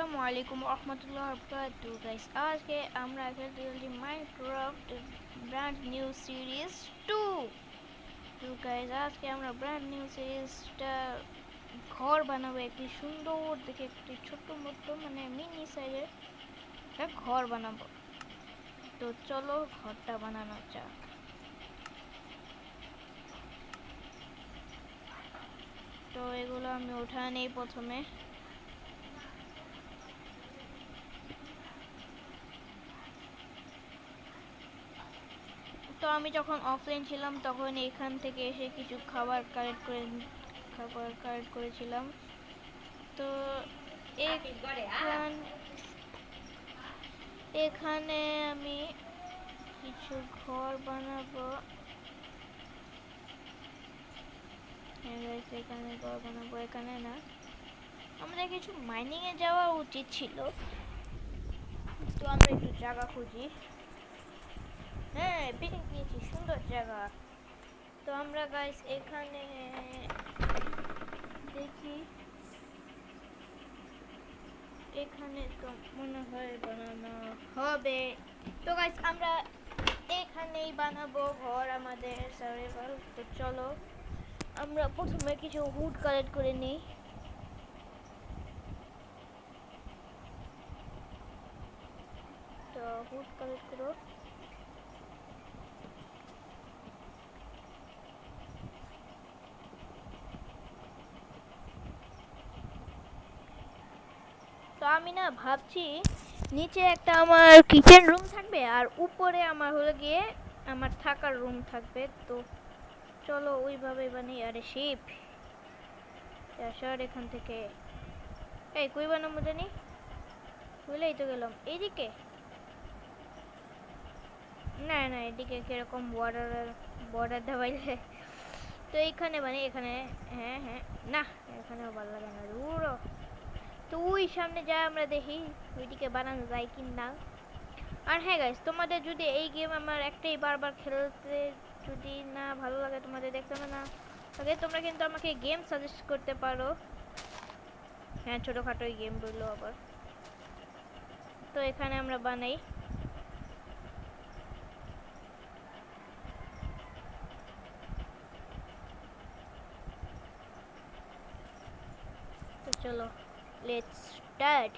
আসসালামু আলাইকুম রহমতুল্লাহ বরকাতু গাইস। আজকে আমরা খেলতে চলছি মাইনক্রাফট ব্র্যান্ড নিউ সিরিজ 2। তো গাইস আজকে আমরা ব্র্যান্ড নিউ সিরিজটা ঘর বানাবো, একটি সুন্দর দেখে একটি ছোট্ট মতো মানে মিনি সাইজের একটা ঘর বানাবো। তো চলো ঘরটা বানানো যাক। তো এগুলো আমি উঠায় নেই প্রথমে। তো আমি যখন অফলাইন ছিলাম তখন এখান থেকে এসে কিছু খাবার কালেক্ট করেছিলাম। তো এখানে আমি কিছু ঘর বানাবো। এখানে ঘর বানাবো, এখানে না। আমাদের কিছু মাইনিং এ যাওয়া উচিত ছিল। তো আমরা একটু জায়গা খুঁজি। হ্যাঁ, পেয়ে গিয়েছি সুন্দর জায়গা। তো আমরা গাইস এখানে দেখি, এখানে তো মনে হয় বানানো হবে। তো গাইস আমরা এখানেই বানাবো ঘর আমাদের সার্ভাইভাল। তো চলো আমরা প্রথমে কিছু উড কালেক্ট করে নিই। তো উড কালেক্ট করো। তো আমি না ভাবছি নিচে একটা আমার কিচেন রুম থাকবে আর উপরে আমার হলো গিয়ে আমার থাকার রুম থাকবে। তো চলো ওইভাবে বানাই। আরে শিপ আসার এখান থেকে এই কই বানাবো জানি, বুঝলেই তো গেলাম এইদিকে। না না, এদিকে কিরকম বর্ডার বর্ডার দেওয়াইলে। তো এইখানে মানে এখানে, হ্যাঁ হ্যাঁ, না এখানেও ভালো লাগে না, দূরও। তো ওই সামনে যা আমরা দেখি ওইদিকে বানানো যায় কি না। আর হ্যাঁ গাইস, তোমাদের যদি এই গেম আমার একটাই বারবার খেলতে যদি না ভালো লাগে, তোমাদের দেখতে হবে না তাহলে তোমরা কিন্তু আমাকে গেম সাজেস্ট করতে পারো। হ্যাঁ, ছোটোখাটো গেম বললো আবার। তো এখানে আমরা বানাই। তো চলো লেটস স্টার্ট।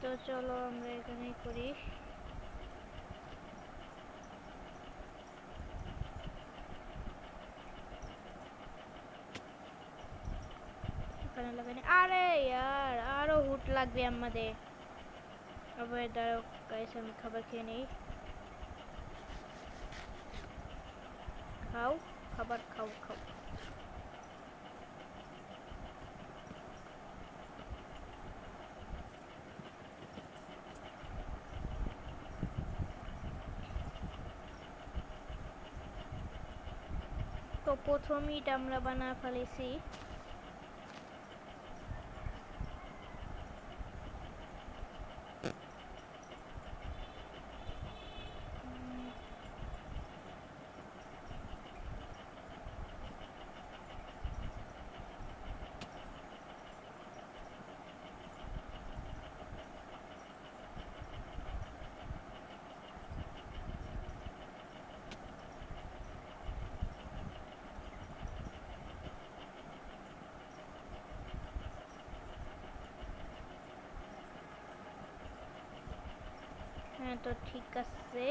তো চলো আমরা এখানেই করি। এখানে লাগানি, আরে ইয়ার আরো হুট লাগবে আমাদের। আবার দাঁড়াও গাইস, আমি খাবার খেয়ে নেই। খাও, খাবার খাও খাও। তো প্রথম ইট আমরা বানা ফেলেছি। হ্যাঁ, তো ঠিক আছে,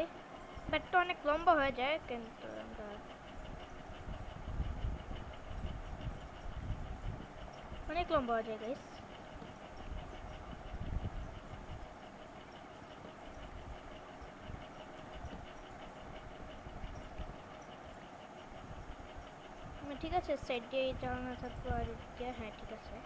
বাট তো অনেক লম্বা হয়ে যায় কিন্তু আমরা অনেক লম্বা হয়ে যায় গাইস। ঠিক আছে, সাইড দিয়ে চালানো থাকবো আর হ্যাঁ ঠিক আছে।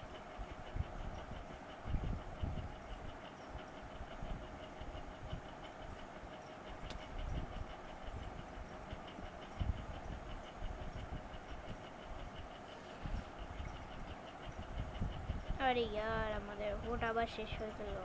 আরে ইয়ার আমাদের ভোট আবার শেষ হয়ে গেল।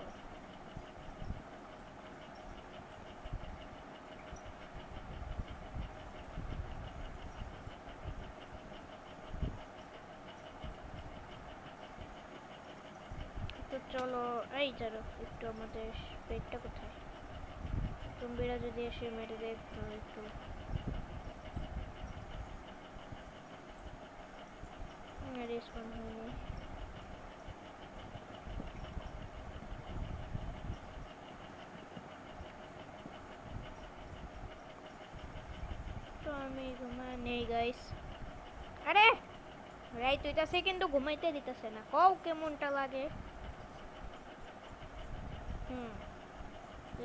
চলো এই চলো একটু আমাদের পেটটা কোথায় জম্বিরা যদি এসে মেরে দেয় তো একটু রেসপন্ড হয়নি তো আমি ঘুমা নেই গাইস আরে রাইত হইতাছে কিন্তু ঘুমাইতে দিতেছে না কও কেমনটা লাগে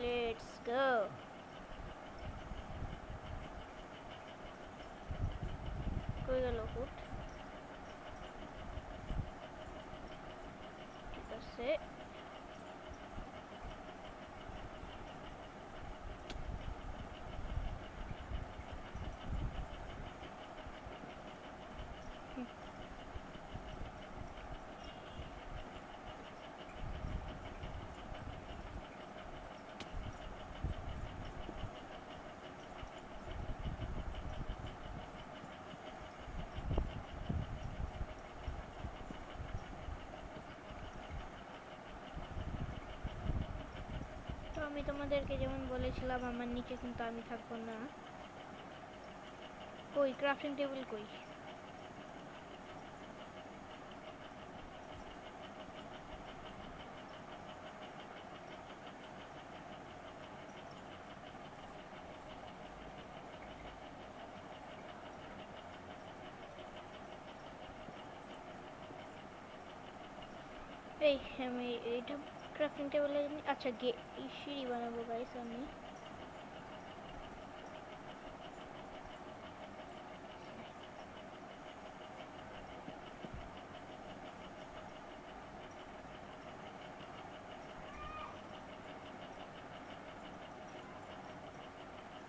লেটস গো কই গেল ফুট ঠিক আছে তো আমি তোমাদেরকে যেমন বলেছিলাম আমার নিচে কিন্তু আমি থাকবো না কই ক্রাফটিং টেবিল কই এই আমি এইটা ক্রাফটিং টেবিলে আচ্ছা সিঁড়ি বানাবো গাইস আমি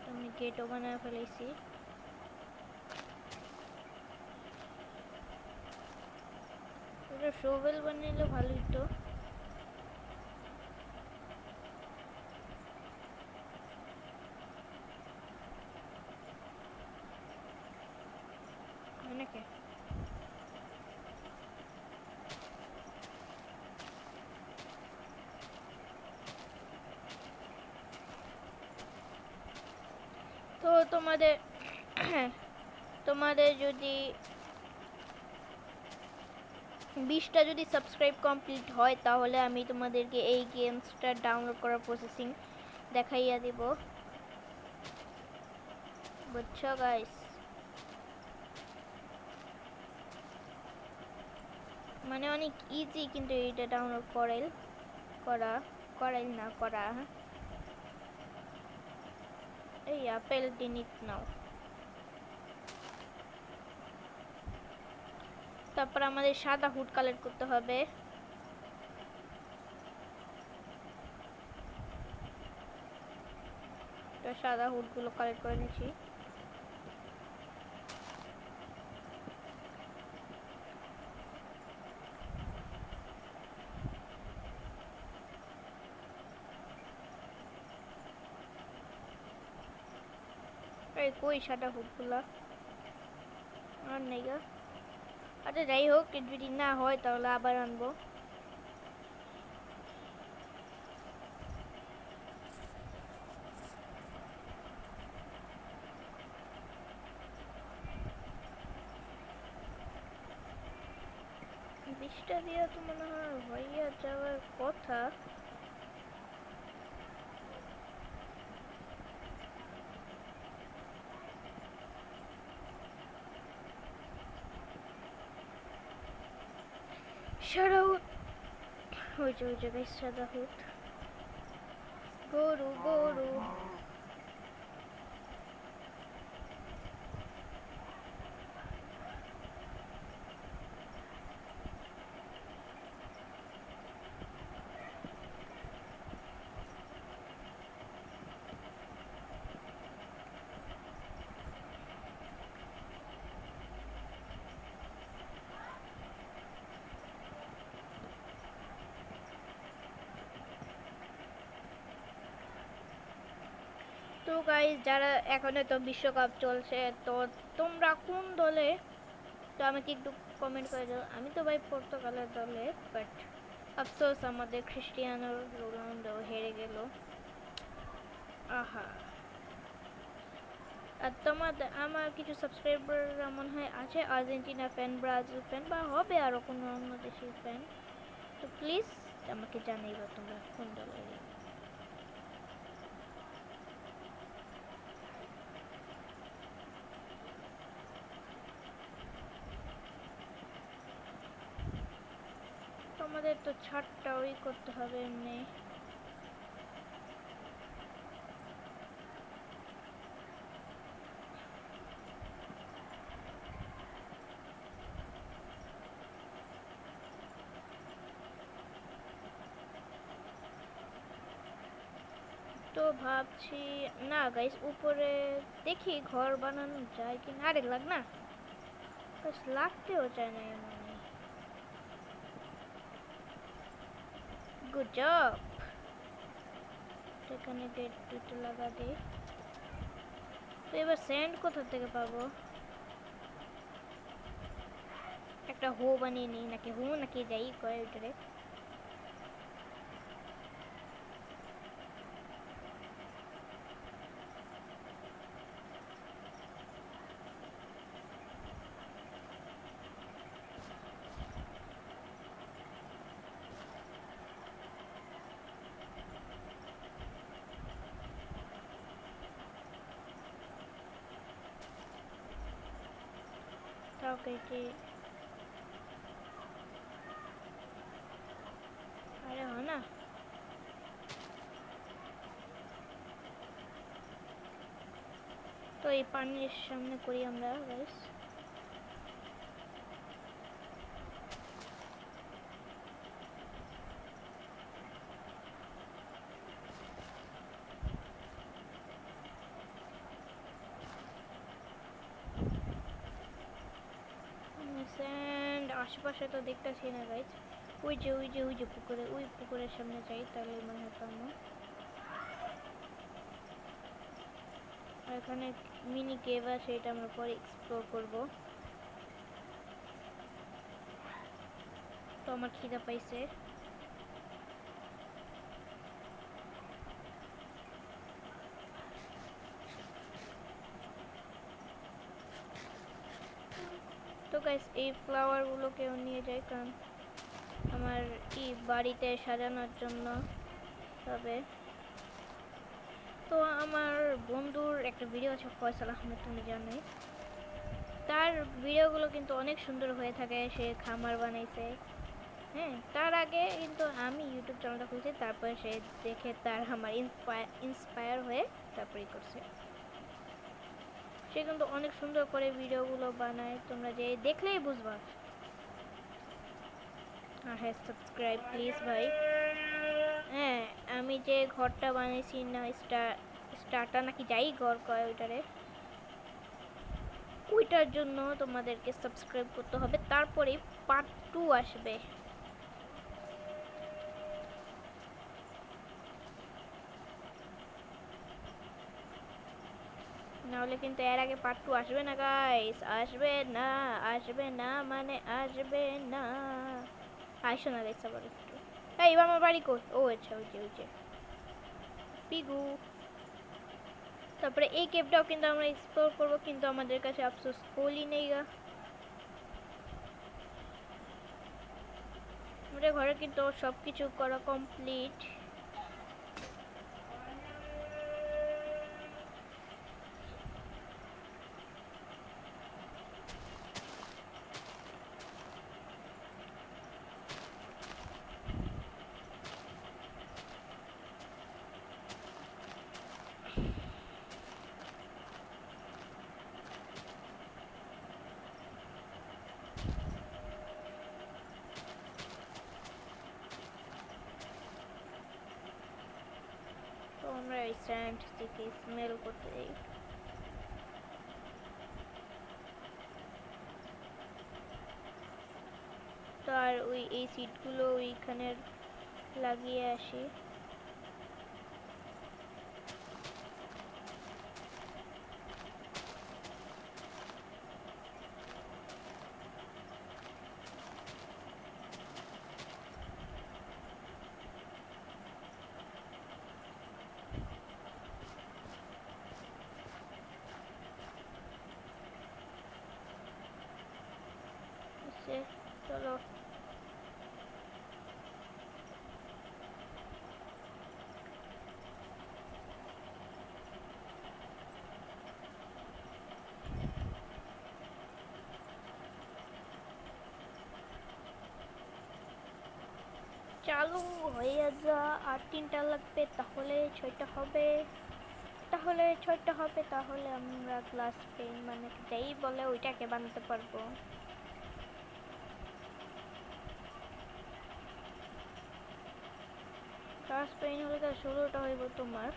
আমি গেটও বানায় ফেলেছি এটা শোভেল বানাইলে ভালোই তো নাকি তো তোমাদের তোমাদের যদি 20টা যদি সাবস্ক্রাইব কমপ্লিট হয় তাহলে আমি তোমাদেরকে এই গেমসটা ডাউনলোড করার প্রসেসিং দেখাইয়া দিব বুঝছো গাইস মানে অনেক ইজি কিন্তু এটা ডাউনলোড করাইল না করা এই আপেল ডিনিট নাও তারপর আমাদের সাদা হুড কালেক্ট করতে হবে তো সাদা হুডগুলো কালেক্ট করে নিচ্ছি এই কই সাদা হুডগুলো আর নেই গা আচ্ছা যাই হোক যদি না হয় তাহলে আবার আনবো বৃষ্টা দিয়ে তো মনে হয় হইয়া যাওয়ার কথা সাদা হুড ওই যে বেশ সাদা হুড গরু গরু তো গাইস যারা এখনো তো বিশ্বকাপ চলছে তো তোমরা কোন দলে তো আমাকে একটু কমেন্ট করে দাও আমি তো ভাই পর্তুগালের দলে বাট আফসোস আমাদের ক্রিস্টিয়ানো রোনাল্ডো হেরে গেল। আহা। আর আমার কিছু সাবস্ক্রাইবার মনে হয় আছে আর্জেন্টিনা ফ্যান, ব্রাজিল ফ্যান বা হবে আরও কোনো অন্য দেশের ফ্যান। তো প্লিজ আমাকে জানাইবা তোমরা কোন দলের। তোমাদের তো ছাড়টা ওই করতে হবে এমনি। তো ভাবছি না গাইস, উপরে দেখি ঘর বানানো যায় কি না। আরে লাগ না, বাস লাগতেও চায় না মানে। Good job. এখানে গেট দুটো লাগা দিই। তো এবার স্যান্ড কোথা থেকে পাবো? একটা হো বানিয়ে নিই নাকি, হো নাকি যাই কয় ওইটারে। তাও কেটে। আরে হয় না। তো এই পানির সামনে করি আমরা গাইস। স্যান্ড আশেপাশে তো দেখতেছি না গাইস। ওই যে পুকুরে, ওই পুকুরের সামনে যাই তাহলে মনে হয় পাবো। আর এখানে মিনি কেভ আছে, এটা আমরা পরে এক্সপ্লোর করব। তো আমার খিদা পাইছে। তো গাইস এই ফ্লাওয়ারগুলোকেও নিয়ে যাই, কারণ আমার বাড়িতে সাজানোর জন্য। তবে তো আমার বন্ধুর একটা ভিডিও আছে, ফয়সাল আহমেদ, তুমি জানোই। তার ভিডিওগুলো কিন্তু অনেক সুন্দর হয়ে থাকে, সে খামার বানাইছে। হ্যাঁ, তার আগে কিন্তু আমি ইউটিউব চ্যানেলটা খুলছি, তারপরে সে দেখে তার আমার ইন্সপায়ার হয়ে তারপরেই করছে। সে কিন্তু অনেক সুন্দর করে ভিডিওগুলো বানায়, তোমরা যে দেখলেই বুঝবা। আর হ্যাঁ, সাবস্ক্রাইব প্লিজ ভাই। হ্যাঁ, আমি যে ঘরটা বানিয়েছি না, স্টারটা নাকি যাই ঘর কয় ওইটারে, ওইটার জন্য তোমাদেরকে সাবস্ক্রাইব করতে হবে, তারপরে পার্ট 2 আসবে। নাহলে কিন্তু এর আগে পার্ট 2 আসবে না গাইস, আসবে না। আসবে না মানে আসবে না। আইসো না গাইস আবার একটু। এই এবার আমার বাড়ি কই? ও আচ্ছা, ওই যে পিগু। তারপরে এই কেভটাও কিন্তু আমরা এক্সপ্লোর করব, কিন্তু আমাদের কাছে আফসোস কোলই নেই গা। আমাদের ঘরে কিন্তু সব কিছু করা কমপ্লিট। তো আমরা এই স্যান্ড থেকে স্মেল করতে যাই। তো আর ওই এই সিটগুলো ওইখানে লাগিয়ে আসি। চলো। চালু হয়ে যা, আর 3টা লাগবে, তাহলে 6টা হবে। তাহলে আমরা গ্লাস পেন মানে যেই বলে ওইটাকে বানাতে পারবো। গ্লাস পেন হলে তো 16টা হইব তোমার।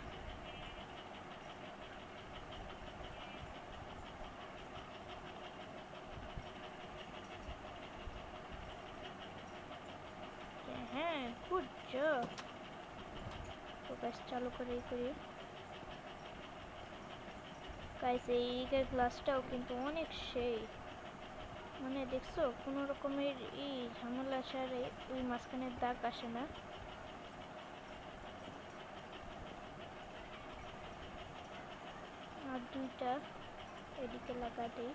হ্যাঁ, গুড জব। তো গাছ চালু করেই করি। গাইস এই গ্লাসটাও কিন্তু অনেক সেই, মানে দেখছো কোনো রকমের এই ঝামেলা আসে আর ওই মাঝখানের দাগ আসে না। আর 2টা এদিকে লাগা দেই।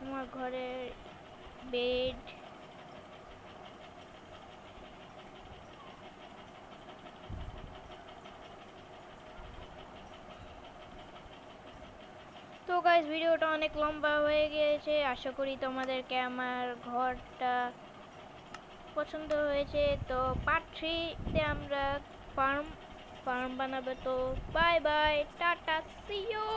আমার ঘরের বেড, তো গাইস ভিডিওটা অনেক লম্বা হয়ে গিয়েছে। আশা করি তোমাদেরকে আমার ঘরটা পছন্দ হয়েছে। তো পার্ট 3-তে আমরা ফার্ম ফার্ম বানাবো। তো bye bye, ta-ta, see you.